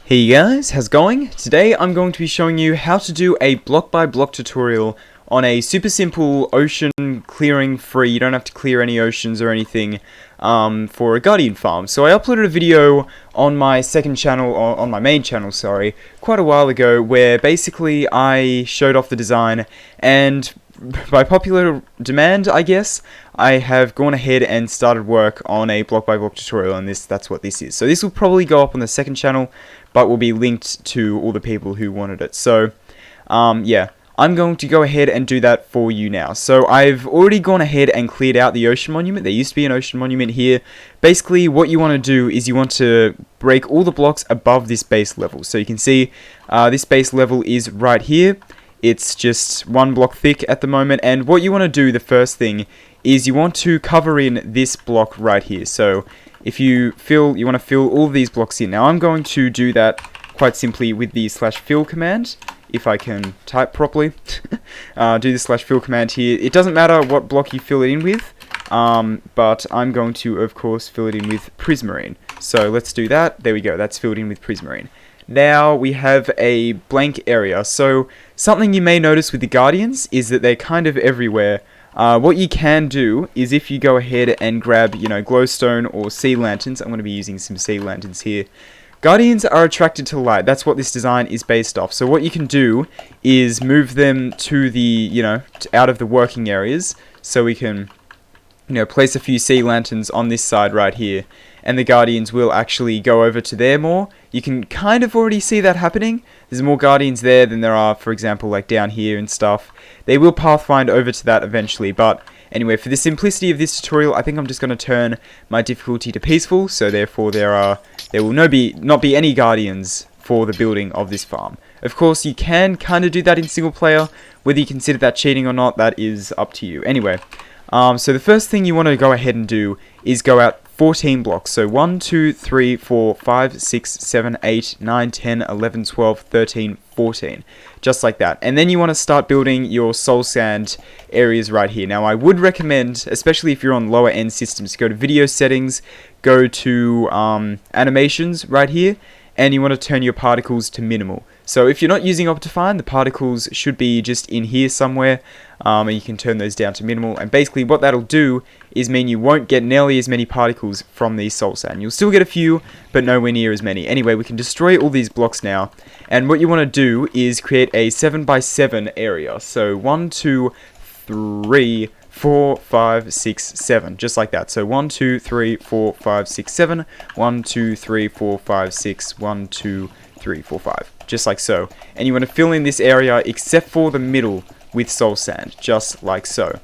Hey guys, how's it going? Today I'm going to be showing you how to do a block by block tutorial on a super simple ocean clearing free, you don't have to clear any oceans or anything, for a guardian farm. So I uploaded a video on my second channel, or on my main channel, sorry, quite a while ago, where basically I showed off the design, and by popular demand, I guess, I have gone ahead and started work on a block by block tutorial, and that's what this is. So this will probably go up on the second channel, but will be linked to all the people who wanted it. So, yeah, I'm going to go ahead and do that for you now. So I've already gone ahead and cleared out the ocean monument. There used to be an ocean monument here. Basically, what you want to do is you want to break all the blocks above this base level. So you can see this base level is right here. It's just one block thick at the moment, and what you want to do, the first thing, is you want to cover in this block right here. So if you want to fill all of these blocks in. Now I'm going to do that quite simply with the /fill command, if I can type properly. Do the /fill command here. It doesn't matter what block you fill it in with, but I'm going to, of course, fill it in with Prismarine. So let's do that. There we go, that's filled in with Prismarine. Now we have a blank area. So something you may notice with the Guardians is that they're kind of everywhere. What you can do is if you go ahead and grab, glowstone or sea lanterns. I'm going to be using some sea lanterns here. Guardians are attracted to light. That's what this design is based off. So what you can do is move them to the, out of the working areas. So we can, place a few sea lanterns on this side right here, and the Guardians will actually go over to there more. You can kind of already see that happening. There's more Guardians there than there are, for example, like down here and stuff. They will pathfind over to that eventually, but anyway, for the simplicity of this tutorial, I think I'm just going to turn my difficulty to peaceful, so therefore there will not be any Guardians for the building of this farm. Of course, you can kind of do that in single player. Whether you consider that cheating or not, that is up to you. Anyway, so the first thing you want to go ahead and do is go out 14 blocks. So 1, 2, 3, 4, 5, 6, 7, 8, 9, 10, 11, 12, 13, 14. Just like that. And then you want to start building your soul sand areas right here. Now I would recommend, especially if you're on lower end systems, go to video settings, go to animations right here, and you want to turn your particles to minimal. So if you're not using Optifine, the particles should be just in here somewhere, and you can turn those down to minimal. And basically what that'll do is mean you won't get nearly as many particles from these soul sand. You'll still get a few, but nowhere near as many. Anyway, we can destroy all these blocks now, and what you want to do is create a 7x7 area. So 1, 2, 3, 4, 5, 6, 7, just like that. So 1, 2, 3, 4, 5, 6, 7, 1, 2, 3, 4, 5, 6, 1, 2, 3, 4, 5, just like so. And you want to fill in this area except for the middle with soul sand, just like so.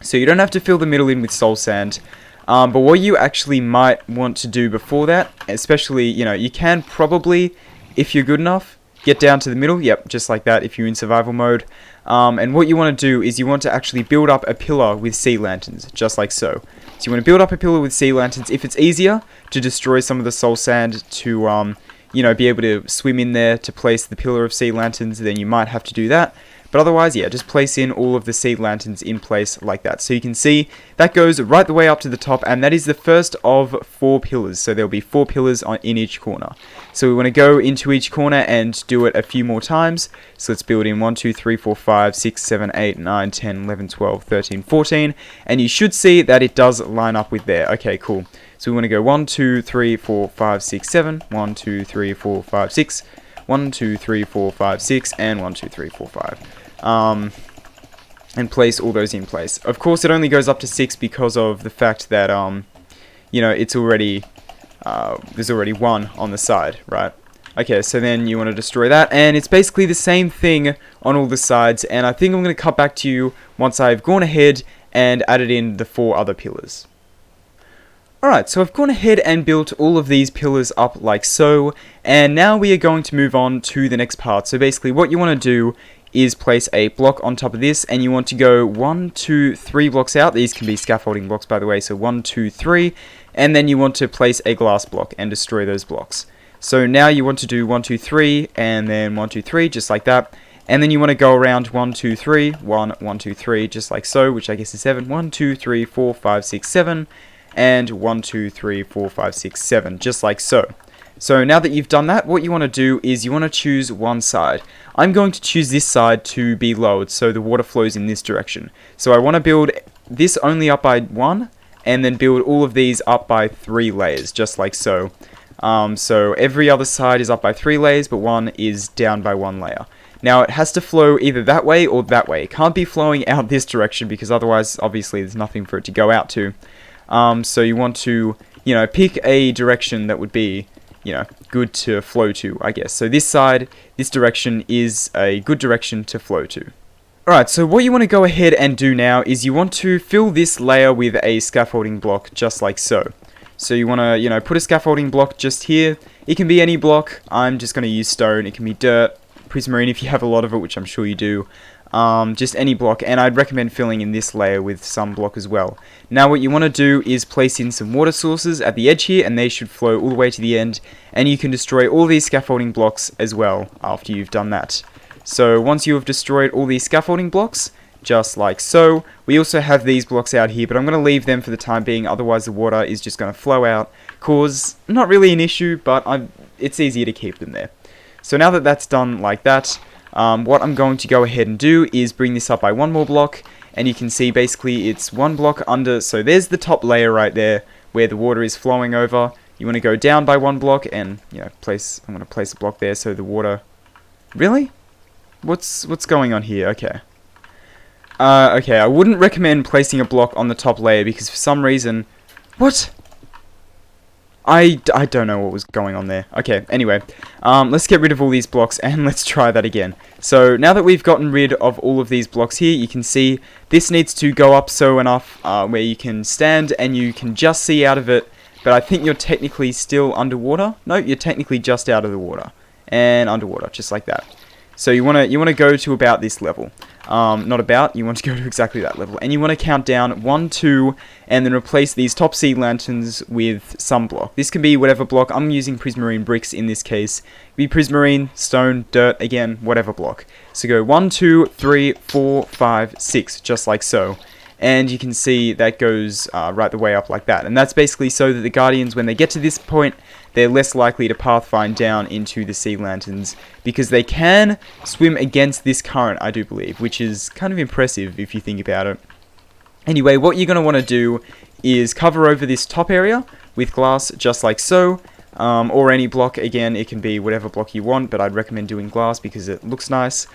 So you don't have to fill the middle in with soul sand, but what you actually might want to do before that, especially, you can probably, if you're good enough, get down to the middle, yep, just like that if you're in survival mode. And what you want to do is you want to actually build up a pillar with sea lanterns, just like so. So you want to build up a pillar with sea lanterns. If it's easier to destroy some of the soul sand to, be able to swim in there to place the pillar of sea lanterns, then you might have to do that. But otherwise, yeah, just place in all of the sea lanterns in place like that. So you can see that goes right the way up to the top, and that is the first of 4 pillars. So there'll be 4 pillars in each corner. So we want to go into each corner and do it a few more times. So let's build in 1, 2, 3, 4, 5, 6, 7, 8, 9, 10, 11, 12, 13, 14. And you should see that it does line up with there. Okay, cool. So we want to go 1, 2, 3, 4, 5, 6, 7. 1, 2, 3, 4, 5, 6. 1, 2, 3, 4, 5, 6. And 1, 2, 3, 4, 5. And place all those in place. Of course, it only goes up to 6 because of the fact that, it's already, there's already 1 on the side, right? Okay, so then you want to destroy that, and it's basically the same thing on all the sides, and I think I'm going to cut back to you once I've gone ahead and added in the 4 other pillars. Alright, so I've gone ahead and built all of these pillars up like so, and now we are going to move on to the next part. So basically what you want to do is place a block on top of this, and you want to go 1, 2, 3 blocks out. These can be scaffolding blocks, by the way, so 1, 2, 3, and then you want to place a glass block and destroy those blocks. So now you want to do 1, 2, 3, and then 1, 2, 3, just like that, and then you want to go around 1, 2, 3, 1, 1, 2, 3, just like so, which I guess is 7, 1, 2, 3, 4, 5, 6, 7, and 1, 2, 3, 4, 5, 6, 7, just like so. So now that you've done that, what you want to do is you want to choose one side. I'm going to choose this side to be lowered so the water flows in this direction. So I want to build this only up by 1, and then build all of these up by 3 layers, just like so. So every other side is up by 3 layers, but one is down by 1 layer. Now it has to flow either that way or that way. It can't be flowing out this direction because otherwise, obviously, there's nothing for it to go out to. So you want to, pick a direction that would be, good to flow to, I guess. So this side, this direction is a good direction to flow to. Alright, so what you want to go ahead and do now is you want to fill this layer with a scaffolding block, just like so. So you want to, put a scaffolding block just here. It can be any block. I'm just going to use stone. It can be dirt, prismarine if you have a lot of it, which I'm sure you do. Just any block, and I'd recommend filling in this layer with some block as well. Now what you want to do is place in some water sources at the edge here, and they should flow all the way to the end, and you can destroy all these scaffolding blocks as well after you've done that. So once you have destroyed all these scaffolding blocks, just like so, we also have these blocks out here, but I'm going to leave them for the time being, otherwise the water is just going to flow out, cause not really an issue, but it's easier to keep them there. So now that that's done like that, what I'm going to go ahead and do is bring this up by 1 more block, and you can see basically it's 1 block under, so there's the top layer right there where the water is flowing over. You want to go down by 1 block and, I'm going to place a block there so the water, really? What's going on here? Okay. Okay, I wouldn't recommend placing a block on the top layer because for some reason, what? I don't know what was going on there. Okay, anyway, let's get rid of all these blocks and let's try that again. So now that we've gotten rid of all of these blocks here, you can see this needs to go up so enough where you can stand and you can just see out of it, but I think you're technically still underwater. No, you're technically just out of the water and underwater, just like that. So you want to go to about this level. Not about, you want to go to exactly that level. And you want to count down 1, 2, and then replace these top sea lanterns with some block. This can be whatever block. I'm using prismarine bricks in this case. It could be prismarine, stone, dirt, again, whatever block. So go 1, 2, 3, 4, 5, 6, just like so. And you can see that goes right the way up like that. And that's basically so that the Guardians, when they get to this point, they're less likely to pathfind down into the sea lanterns because they can swim against this current, I do believe, which is kind of impressive if you think about it. Anyway, what you're going to want to do is cover over this top area with glass, just like so, or any block. Again, it can be whatever block you want, but I'd recommend doing glass because it looks nice.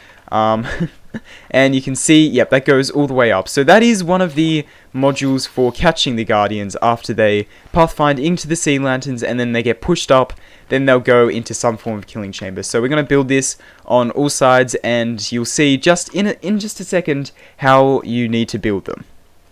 And you can see, yep, that goes all the way up. So that is one of the modules for catching the Guardians after they pathfind into the sea lanterns and then they get pushed up, then they'll go into some form of killing chamber. So we're going to build this on all sides and you'll see just in just a second how you need to build them.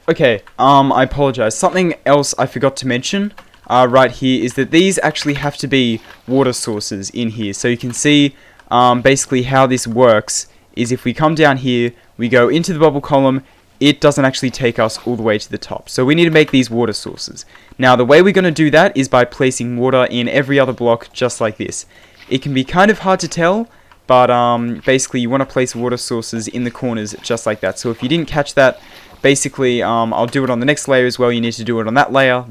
Okay, I apologize. Something else I forgot to mention right here is that these actually have to be water sources in here. So you can see basically how this works is if we come down here, we go into the bubble column, it doesn't actually take us all the way to the top. So we need to make these water sources. Now the way we're going to do that is by placing water in every other block just like this. It can be kind of hard to tell, but basically you want to place water sources in the corners just like that. So if you didn't catch that, basically I'll do it on the next layer as well. You need to do it on that layer,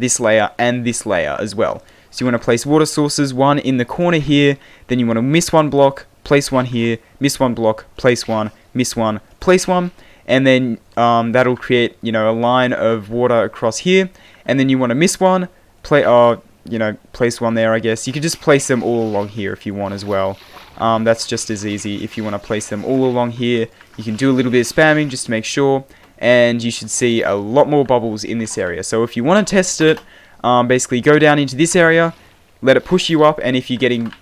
and this layer as well. So you want to place water sources, one in the corner here, then you want to miss 1 block, place 1 here, miss 1 block, place 1, miss 1, place 1, and then that'll create, a line of water across here, and then you want to miss 1, place 1 there, I guess. You could just place them all along here if you want as well. That's just as easy. If you want to place them all along here, you can do a little bit of spamming just to make sure, and you should see a lot more bubbles in this area. So if you want to test it, basically go down into this area, let it push you up, and if you're getting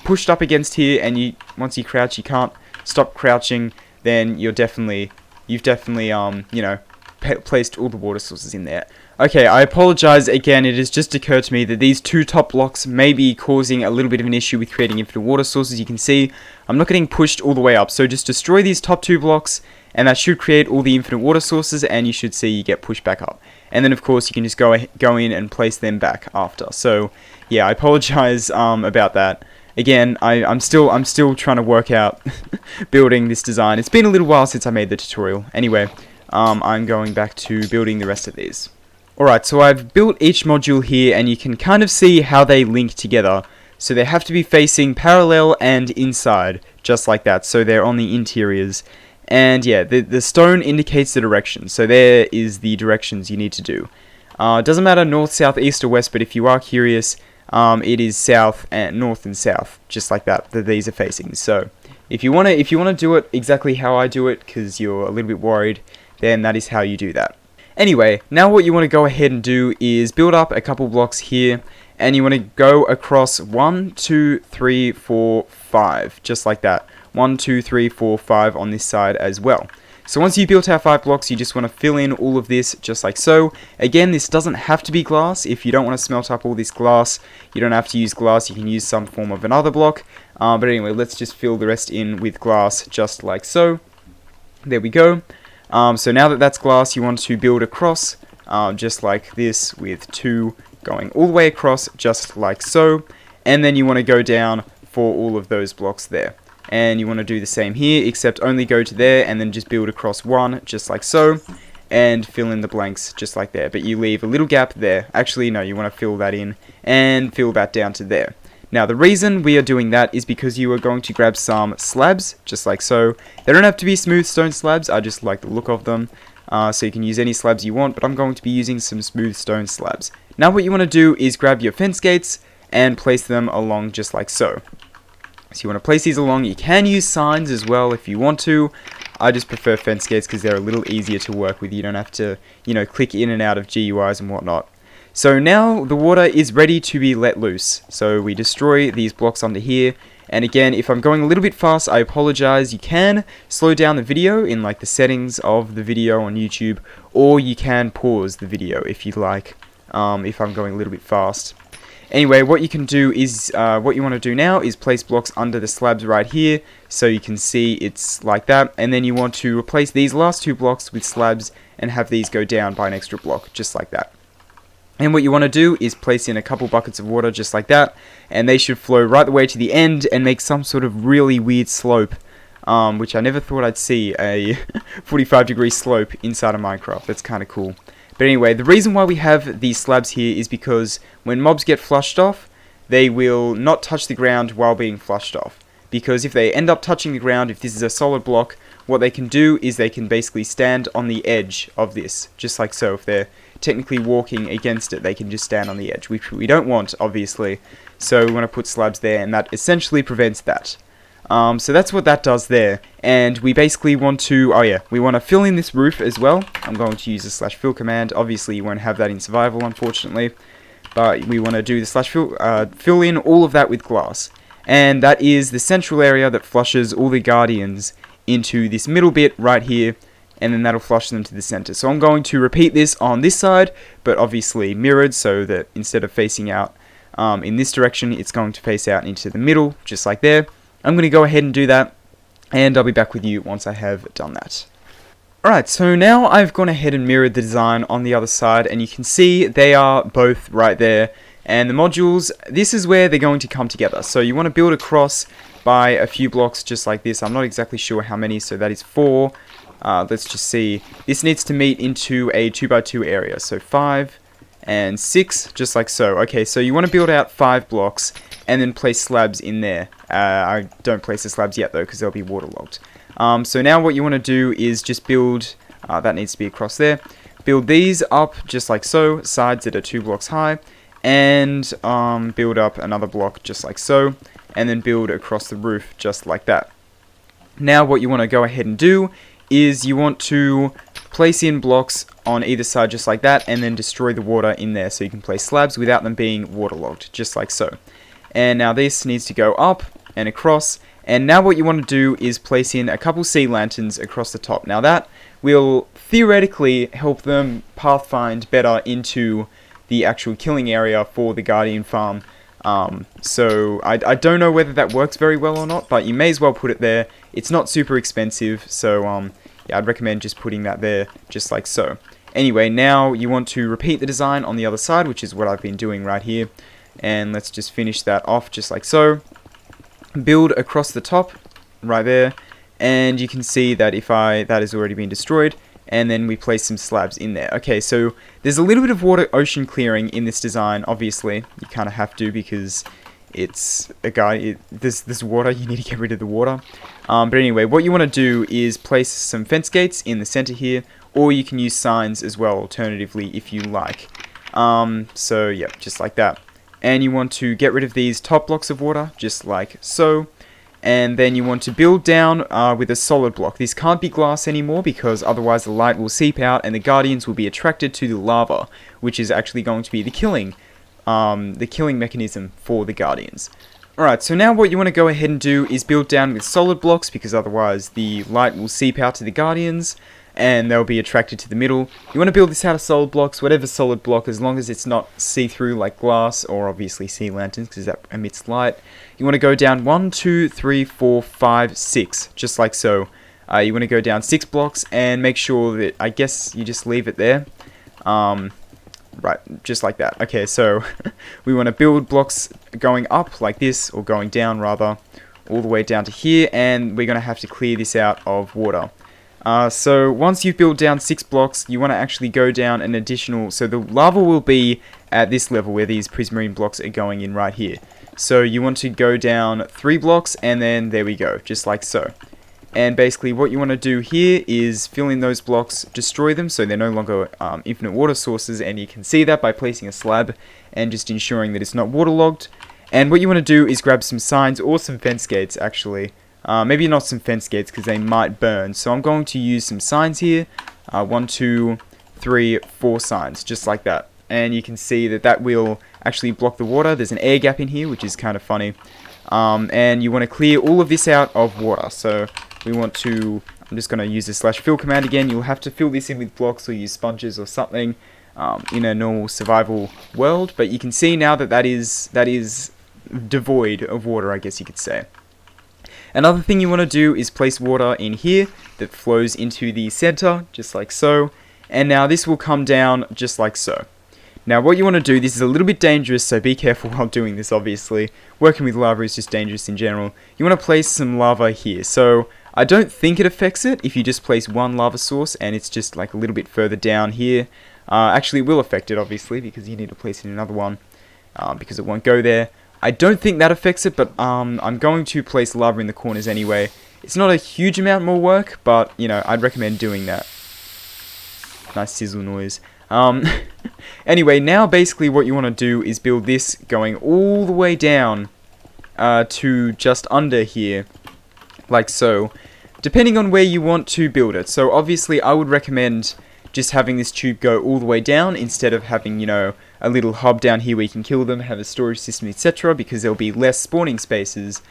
pushed up against here and once you crouch you can't stop crouching, then you've definitely placed all the water sources in there. Okay, I apologize again, it has just occurred to me that these 2 top blocks may be causing a little bit of an issue with creating infinite water sources. You can see I'm not getting pushed all the way up, so just destroy these top 2 blocks and that should create all the infinite water sources and you should see you get pushed back up. And then of course you can just go in and place them back after. So yeah, I apologize about that. Again, I'm still trying to work out building this design. It's been a little while since I made the tutorial. Anyway, I'm going back to building the rest of these. Alright, so I've built each module here and you can kind of see how they link together. So they have to be facing parallel and inside, just like that. So they're on the interiors. And yeah, the stone indicates the direction. So there is the directions you need to do. It doesn't matter north, south, east, or west, but if you are curious, it is south and north and south, just like that these are facing. So if you wanna do it exactly how I do it, because you're a little bit worried, then that is how you do that. Anyway, now what you want to go ahead and do is build up a couple blocks here, and you want to go across 1, 2, 3, 4, 5, just like that. 1, 2, 3, 4, 5 on this side as well. So once you've built out 5 blocks, you just want to fill in all of this just like so. Again, this doesn't have to be glass. If you don't want to smelt up all this glass, you don't have to use glass. You can use some form of another block. But anyway, let's just fill the rest in with glass just like so. There we go. So now that that's glass, you want to build across just like this with 2 going all the way across just like so. And then you want to go down for all of those blocks there. And you want to do the same here, except only go to there and then just build across 1 just like so. And fill in the blanks just like there. But you leave a little gap there. Actually, no, you want to fill that in and fill that down to there. Now, the reason we are doing that is because you are going to grab some slabs, just like so. They don't have to be smooth stone slabs, I just like the look of them. So you can use any slabs you want, but I'm going to be using some smooth stone slabs. Now what you want to do is grab your fence gates and place them along just like so. So you want to place these along. You can use signs as well if you want to. I just prefer fence gates because they're a little easier to work with. You don't have to, click in and out of GUIs and whatnot. So now the water is ready to be let loose. So we destroy these blocks under here. And again, if I'm going a little bit fast, I apologize. You can slow down the video in like the settings of the video on YouTube, or you can pause the video if you'd like, if I'm going a little bit fast. Anyway, what you can do is, what you want to do now is place blocks under the slabs right here, so you can see it's like that, and then you want to replace these last 2 blocks with slabs and have these go down by an extra block, just like that. And what you want to do is place in a couple buckets of water just like that, and they should flow right the way to the end and make some sort of really weird slope, which I never thought I'd see, a 45-degree slope inside of Minecraft. That's kind of cool. But anyway, the reason why we have these slabs here is because when mobs get flushed off, they will not touch the ground while being flushed off. Because if they end up touching the ground, if this is a solid block, what they can do is they can basically stand on the edge of this, just like so. If they're technically walking against it, they can just stand on the edge, which we don't want, obviously. So we want to put slabs there, and that essentially prevents that. So that's what that does there. And we basically want to, we want to fill in this roof as well. I'm going to use the /fill command. Obviously, you won't have that in survival, unfortunately. But we want to do the fill in all of that with glass. And that is the central area that flushes all the guardians into this middle bit right here. And then that'll flush them to the center. So I'm going to repeat this on this side, but obviously mirrored, so that instead of facing out in this direction, it's going to face out into the middle, just like there. I'm going to go ahead and do that, and I'll be back with you once I have done that. Alright, so now I've gone ahead and mirrored the design on the other side, and you can see they are both right there. And the modules, this is where they're going to come together. So you want to build across by a few blocks just like this. I'm not exactly sure how many, so that is 4. Let's just see. This needs to meet into a 2x2 area. So 5 and 6, just like so. Okay, so you want to build out 5 blocks and then place slabs in there. I don't place the slabs yet though, because they'll be waterlogged. So now what you want to do is just build, that needs to be across there. Build these up just like so, sides that are 2 blocks high. And build up another block just like so. And then build across the roof just like that. Now what you want to go ahead and do is you want to place in blocks on either side just like that, and then destroy the water in there, so you can place slabs without them being waterlogged, just like so. And now this needs to go up and across, and now what you want to do is place in a couple sea lanterns across the top. Now that will theoretically help them pathfind better into the actual killing area for the Guardian farm. So I don't know whether that works very well or not, but you may as well put it there. It's not super expensive, so yeah, I'd recommend just putting that there, just like so. Anyway, now you want to repeat the design on the other side, which is what I've been doing right here. And let's just finish that off just like so. Build across the top, right there. And you can see that that has already been destroyed. And then we place some slabs in there. Okay, so there's a little bit of water ocean clearing in this design, obviously. You kind of have to, because it's a guy. There's water. You need to get rid of the water. But anyway, what you want to do is place some fence gates in the center here, or you can use signs as well, alternatively, if you like. So yeah, just like that. And you want to get rid of these top blocks of water, just like so. And then you want to build down with a solid block. This can't be glass anymore because otherwise the light will seep out and the guardians will be attracted to the lava, which is actually going to be the killing mechanism for the guardians. Alright, so now what you want to go ahead and do is build down with solid blocks because otherwise the light will seep out to the guardians and they'll be attracted to the middle. You want to build this out of solid blocks, whatever solid block, as long as it's not see-through like glass or obviously sea lanterns because that emits light. You want to go down 1, 2, 3, 4, 5, 6, just like so. You want to go down 6 blocks and make sure that, I guess, you just leave it there. Right, just like that. Okay, so we want to build blocks going up like this, or going down rather, all the way down to here, and we're going to have to clear this out of water. So once you've built down 6 blocks, you want to actually go down an additional, so the lava will be at this level where these prismarine blocks are going in right here. So you want to go down 3 blocks, and then there we go, just like so. And basically what you want to do here is fill in those blocks, destroy them so they're no longer infinite water sources, and you can see that by placing a slab and just ensuring that it's not waterlogged. And what you want to do is grab some signs or some fence gates actually. Maybe not some fence gates because they might burn. So I'm going to use some signs here. 1, 2, 3, 4 signs, just like that. And you can see that that will actually block the water. There's an air gap in here, which is kind of funny. And you want to clear all of this out of water. So we want to, I'm just going to use the /fill command again. You'll have to fill this in with blocks or use sponges or something in a normal survival world. But you can see now that that is devoid of water, I guess you could say. Another thing you want to do is place water in here that flows into the center, just like so. And now this will come down just like so. Now what you want to do, this is a little bit dangerous, so be careful while doing this obviously. Working with lava is just dangerous in general. You want to place some lava here. So I don't think it affects it if you just place one lava source and it's just like a little bit further down here. Actually it will affect it obviously because you need to place in another one because it won't go there. I don't think that affects it, but I'm going to place lava in the corners anyway. It's not a huge amount more work, but you know, I'd recommend doing that. Nice sizzle noise. Anyway, now basically what you want to do is build this going all the way down to just under here, like so, depending on where you want to build it. So obviously I would recommend just having this tube go all the way down instead of having, you know, a little hub down here where you can kill them, have a storage system, etc., because there'll be less spawning spaces.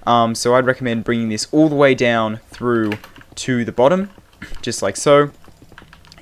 So I'd recommend bringing this all the way down through to the bottom, just like so.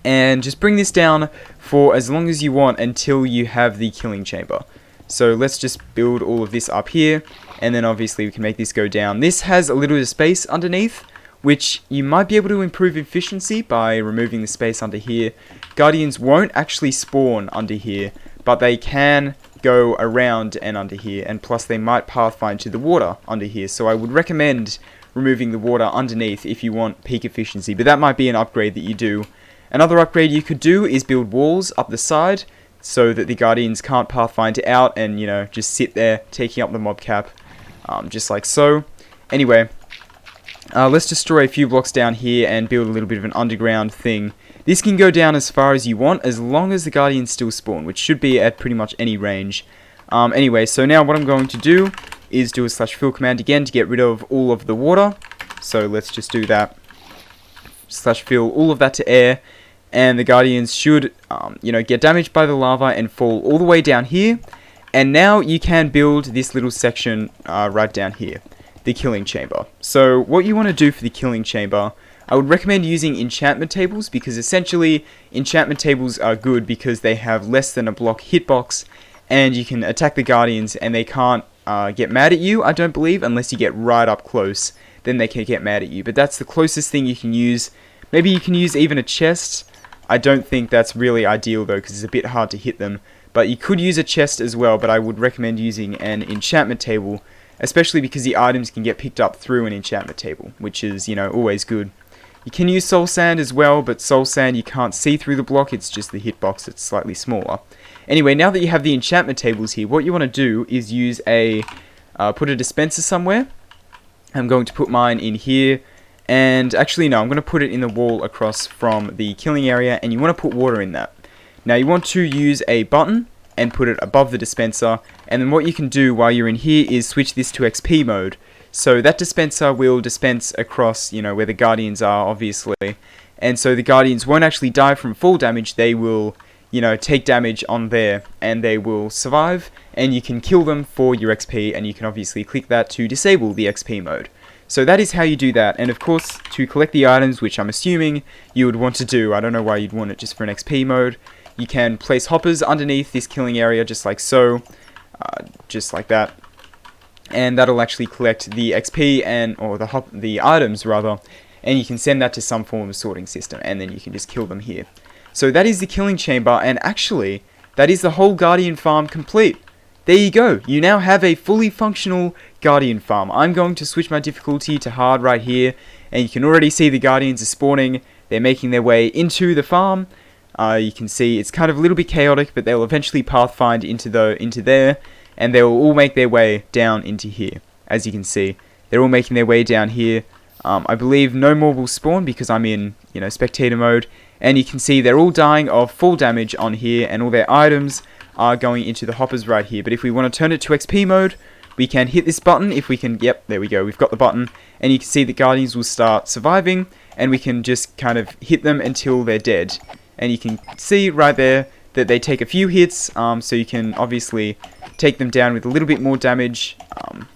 And just bring this down for as long as you want until you have the killing chamber. So let's just build all of this up here, and then obviously we can make this go down. This has a little bit of space underneath, which you might be able to improve efficiency by removing the space under here. Guardians won't actually spawn under here, but they can go around and under here, and plus they might pathfind to the water under here. So I would recommend removing the water underneath if you want peak efficiency, but that might be an upgrade that you do. Another upgrade you could do is build walls up the side so that the guardians can't pathfind out and, you know, just sit there taking up the mob cap, just like so. Anyway, let's destroy a few blocks down here and build a little bit of an underground thing. This can go down as far as you want as long as the guardians still spawn, which should be at pretty much any range. Anyway, so now what I'm going to do is do a /fill command again to get rid of all of the water. So let's just do that. /fill all of that to air. And the guardians should, you know, get damaged by the lava and fall all the way down here. And now you can build this little section right down here, the killing chamber. So what you want to do for the killing chamber, I would recommend using enchantment tables, because essentially enchantment tables are good because they have less than a block hitbox, and you can attack the guardians and they can't get mad at you, I don't believe, unless you get right up close. Then they can get mad at you. But that's the closest thing you can use. Maybe you can use even a chest. I don't think that's really ideal though, because it's a bit hard to hit them. But you could use a chest as well, but I would recommend using an enchantment table, especially because the items can get picked up through an enchantment table, which is, you know, always good. You can use soul sand as well, but soul sand you can't see through the block, it's just the hitbox that's slightly smaller. Anyway, now that you have the enchantment tables here, what you want to do is use a put a dispenser somewhere. I'm going to put mine in here, and actually no, I'm going to put it in the wall across from the killing area, and you want to put water in that. Now you want to use a button and put it above the dispenser, and then what you can do while you're in here is switch this to XP mode. So that dispenser will dispense across, where the Guardians are, obviously, and so the Guardians won't actually die from fall damage. They will, take damage on there, and they will survive, and you can kill them for your XP, and you can obviously click that to disable the XP mode. So that is how you do that, and of course, to collect the items, which I'm assuming you would want to do, I don't know why you'd want it just for an XP mode, you can place hoppers underneath this killing area, just like so, just like that, and that'll actually collect the XP, or the items rather, and you can send that to some form of sorting system, and then you can just kill them here. So that is the killing chamber, and actually, that is the whole Guardian farm complete. There you go, you now have a fully functional Guardian farm. I'm going to switch my difficulty to hard right here, and you can already see the Guardians are spawning. They're making their way into the farm. You can see it's kind of a little bit chaotic, but they'll eventually pathfind into there, and they will all make their way down into here. As you can see, they're all making their way down here. I believe no more will spawn because I'm in, spectator mode, and you can see they're all dying of fall damage on here, and all their items are going into the hoppers right here. But if we want to turn it to XP mode, we can hit this button. If we can, yep, there we go, we've got the button, and you can see the Guardians will start surviving, and we can just kind of hit them until they're dead. And you can see right there that they take a few hits, so you can obviously take them down with a little bit more damage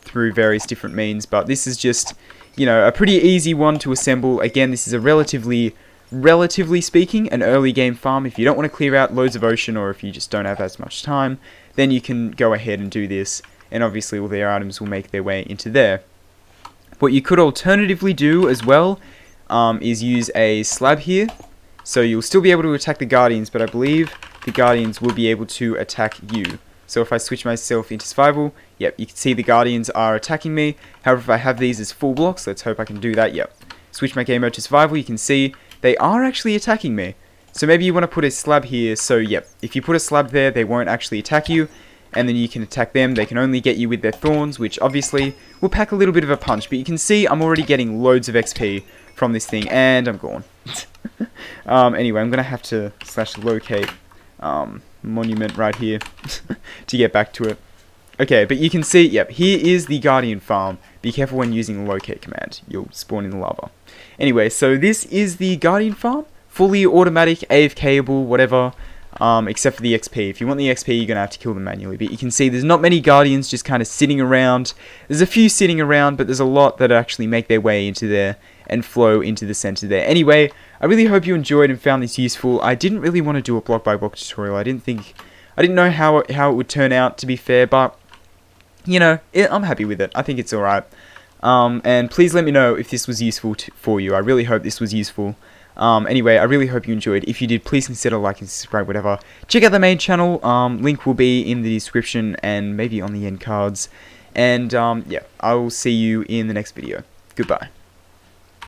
through various different means, but this is just, a pretty easy one to assemble. Again, this is a relatively speaking, an early game farm. If you don't want to clear out loads of ocean, or if you just don't have as much time, then you can go ahead and do this, and obviously all their items will make their way into there. What you could alternatively do as well is use a slab here. So you'll still be able to attack the Guardians, but I believe the Guardians will be able to attack you. So if I switch myself into survival, yep, you can see the Guardians are attacking me. However, if I have these as full blocks, let's hope I can do that, yep. Switch my game mode to survival, you can see they are actually attacking me. So maybe you want to put a slab here, so yep, if you put a slab there, they won't actually attack you, and then you can attack them. They can only get you with their thorns, which obviously will pack a little bit of a punch, but you can see I'm already getting loads of XP from this thing, and I'm gone. Anyway, I'm going to have to /locate monument right here to get back to it. Okay, but you can see, yep, here is the Guardian farm. Be careful when using the locate command. You'll spawn in the lava. Anyway, so this is the Guardian farm. Fully automatic, AFK-able, whatever, except for the XP. If you want the XP, you're going to have to kill them manually. But you can see there's not many Guardians just kind of sitting around. There's a few sitting around, but there's a lot that actually make their way into there and flow into the center there. Anyway, I really hope you enjoyed and found this useful. I didn't really want to do a block by block tutorial. I didn't know how it would turn out, to be fair, but I'm happy with it. I think it's alright. And please let me know if this was useful for you. I really hope this was useful. Anyway, I really hope you enjoyed. If you did, please consider liking, subscribe, whatever. Check out the main channel. Link will be in the description and maybe on the end cards. And yeah, I will see you in the next video. Goodbye.